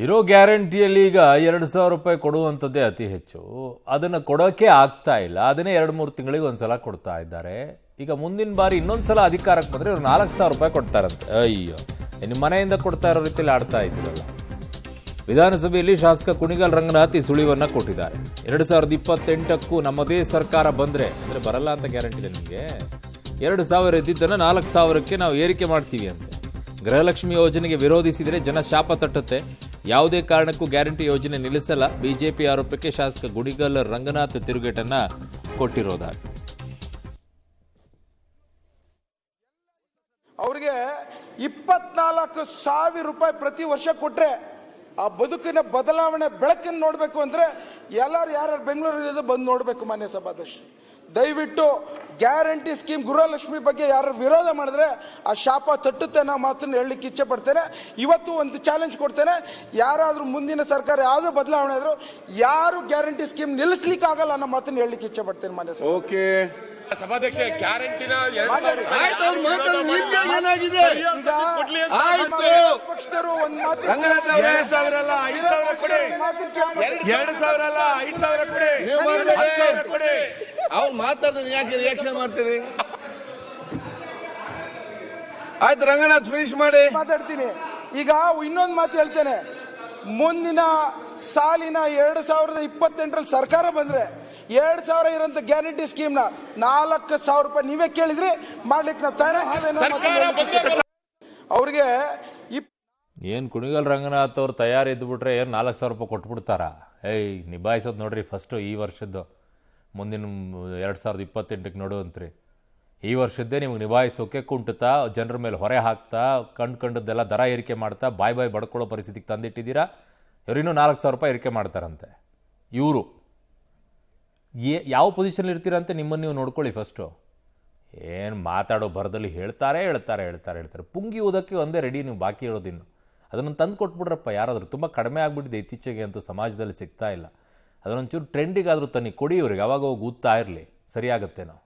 ಇರೋ ಗ್ಯಾರಂಟಿಯಲ್ಲಿ ಈಗ 2,000 ರೂಪಾಯಿ ಕೊಡುವಂಥದ್ದೇ ಅತಿ ಹೆಚ್ಚು. ಅದನ್ನು ಕೊಡೋಕ್ಕೆ ಆಗ್ತಾ ಇಲ್ಲ. ಅದನ್ನೇ 2-3 ತಿಂಗಳಿಗೆ ಒಂದ್ಸಲ ಕೊಡ್ತಾ ಇದ್ದಾರೆ. ಈಗ ಮುಂದಿನ ಬಾರಿ ಇನ್ನೊಂದ್ಸಲ ಅಧಿಕಾರಕ್ಕೆ ಬಂದರೆ ಇವ್ರು 4,000 ರೂಪಾಯಿ ಕೊಡ್ತಾರಂತೆ. ಅಯ್ಯೋ, ನಿಮ್ಮ ಮನೆಯಿಂದ ಕೊಡ್ತಾ ಇರೋ ರೀತಿಯಲ್ಲಿ ಆಡ್ತಾ ಇದ್ದೀರಲ್ಲ. ವಿಧಾನಸಭೆಯಲ್ಲಿ ಶಾಸಕ ಕುಣಿಗಲ್ ರಂಗನಾಥ್ ಈ ಸುಳಿವನ್ನ ಕೊಟ್ಟಿದ್ದಾರೆ. 2028ಕ್ಕೂ ನಮ್ಮದೇ ಸರ್ಕಾರ ಬಂದರೆ, ಅಂದರೆ ಬರಲ್ಲ ಅಂತ ಗ್ಯಾರಂಟಿ ಇದೆ ನಿಮಗೆ, 2,000 ಇದ್ದಿದ್ದನ್ನು 4,000ಕ್ಕೆ ನಾವು ಏರಿಕೆ ಮಾಡ್ತೀವಿ ಅಂತ. ಗೃಹಲಕ್ಷ್ಮಿ ಯೋಜನೆಗೆ ವಿರೋಧಿಸಿದರೆ ಜನ ಶಾಪ ತಟ್ಟುತ್ತೆ. ಯಾವುದೇ ಕಾರಣಕ್ಕೂ ಗ್ಯಾರಂಟಿ ಯೋಜನೆ ನಿಲ್ಲಿಸಲ್ಲ. ಬಿಜೆಪಿ ಆರೋಪಕ್ಕೆ ಶಾಸಕ ಕುಣಿಗಲ್ ರಂಗನಾಥ್ ತಿರುಗೇಟನ್ನ ಕೊಟ್ಟಿರೋದಾಗಿ. ಅವ್ರಿಗೆ 24,000 ರೂಪಾಯಿ ಪ್ರತಿ ವರ್ಷ ಕೊಟ್ರೆ ಆ ಬದುಕಿನ ಬದಲಾವಣೆ ಬೆಳಕನ್ನು ನೋಡಬೇಕು ಅಂದ್ರೆ ಯಾರು ಬೆಂಗಳೂರಲ್ಲಿ ಬಂದು ನೋಡಬೇಕು. ಮಾನ್ಯ ಸಭಾಧ್ಯಕ್ಷ, ದಯವಿಟ್ಟು ಗ್ಯಾರಂಟಿ ಸ್ಕೀಮ್ ಗೃಹಲಕ್ಷ್ಮಿ ಬಗ್ಗೆ ಯಾರು ವಿರೋಧ ಮಾಡಿದ್ರೆ ಆ ಶಾಪ ತಟ್ಟುತ್ತೆ ಅನ್ನೋ ಮಾತನ್ನು ಹೇಳಲಿಕ್ಕೆ ಇಚ್ಛೆ ಪಡ್ತೇನೆ. ಇವತ್ತು ಒಂದು ಚಾಲೆಂಜ್ ಕೊಡ್ತೇನೆ, ಯಾರಾದ್ರೂ ಮುಂದಿನ ಸರ್ಕಾರ ಯಾವುದೋ ಬದಲಾವಣೆ ಆದ್ರೂ ಯಾರು ಗ್ಯಾರಂಟಿ ಸ್ಕೀಮ್ ನಿಲ್ಲಿಸ್ಲಿಕ್ಕೆ ಆಗಲ್ಲ ಅನ್ನೋ ಮಾತನ್ನು ಹೇಳಲಿಕ್ಕೆ ಇಚ್ಛೆ ಪಡ್ತೇನೆ. ಮಾನ್ಯ ಓಕೆ ಸಭಾಧ್ಯಕ್ಷ, ಗ್ಯಾರಂಟಿನ ಪಕ್ಷದವರು ಒಂದು ಮಾತು ಅವ್ರು ಮಾತಾಡಿದ್ರೆ ಯಾಕೆ ರಿಯಾಕ್ಷನ್ ಮಾಡ್ತೀರಿ? ಆಯ್ತು ರಂಗನಾಥ್, ಫಿನಿಶ್ ಮಾಡಿ. ಮಾತಾಡ್ತೀನಿ. ಈಗ ಇನ್ನೊಂದು ಮಾತು ಹೇಳ್ತೇನೆ, ಮುಂದಿನ ಸಾಲಿನ 2028ರಲ್ಲಿ ಸರ್ಕಾರ ಬಂದ್ರೆ 2,000 ಇರೋಂಥ ಗ್ಯಾರಂಟಿ ಸ್ಕೀಮ್ ನ 4,000 ರೂಪಾಯಿ ನೀವೇ ಕೇಳಿದ್ರಿ ಮಾಡ್ಲಿಕ್ಕೆ ನಾವು ತಯಾರಾಗಿದ್ದೇವೆ. ಅವ್ರಿಗೆ ಏನು ಕುಣಿಗಲ್ ರಂಗನಾಥ್ ಅವ್ರು ತಯಾರಿದ್ಬಿಟ್ರೆ ಏನು 4,000 ರೂಪಾಯಿ ಕೊಟ್ಬಿಡ್ತಾರ? ನಿಭಾಯಿಸೋದು ನೋಡ್ರಿ ಫಸ್ಟು. ಈ ವರ್ಷದ್ದು ಮುಂದಿನ 2028ಕ್ಕೆ ನೋಡುವಂತ್ರಿ. ಈ ವರ್ಷದ್ದೇ ನಿಮ್ಗೆ ನಿಭಾಯಿಸೋಕೆ ಕುಂಟುತ್ತಾ, ಜನರ ಮೇಲೆ ಹೊರೆ ಹಾಕ್ತಾ, ಕಂಡದ್ದೆಲ್ಲ ದರ ಏರಿಕೆ ಮಾಡ್ತಾ ಬಾಯ್ ಬಡ್ಕೊಳ್ಳೋ ಪರಿಸ್ಥಿತಿಗೆ ತಂದಿಟ್ಟಿದ್ದೀರಾ. ಇವ್ರು ಇನ್ನೂ 4,000 ರೂಪಾಯಿ ಏರಿಕೆ ಮಾಡ್ತಾರಂತೆ. ಇವರು ಯಾವ ಪೊಸಿಷನ್ ಇರ್ತೀರಂತೆ ನಿಮ್ಮನ್ನು ನೀವು ನೋಡ್ಕೊಳ್ಳಿ ಫಸ್ಟು. ಏನು ಮಾತಾಡೋ ಬರದಲ್ಲಿ ಹೇಳ್ತಾರೆ. ಪುಂಗಿ ಓದೋಕ್ಕೆ ಒಂದೇ ರೆಡಿ, ನೀವು ಬಾಕಿ ಹೇಳೋದಿನ್ನು ಅದನ್ನು ತಂದು ಕೊಟ್ಬಿಡ್ರಪ್ಪ ಯಾರಾದರೂ. ತುಂಬ ಕಡಿಮೆ ಆಗಿಬಿಟ್ಟಿದೆ ಇತ್ತೀಚೆಗೆ, ಅಂತೂ ಸಮಾಜದಲ್ಲಿ ಸಿಗ್ತಾ ಇಲ್ಲ. ಅದನ್ನೊಂಚೂರು ಟ್ರೆಂಡಿಗಾದರೂ ತನ್ನಿ ಕೊಡಿ ಇವ್ರಿಗೆ, ಅವಾಗ ಹೋಗಿ ಊದ್ತಾ ಇರಲಿ, ಸರಿಯಾಗತ್ತೇನೋ.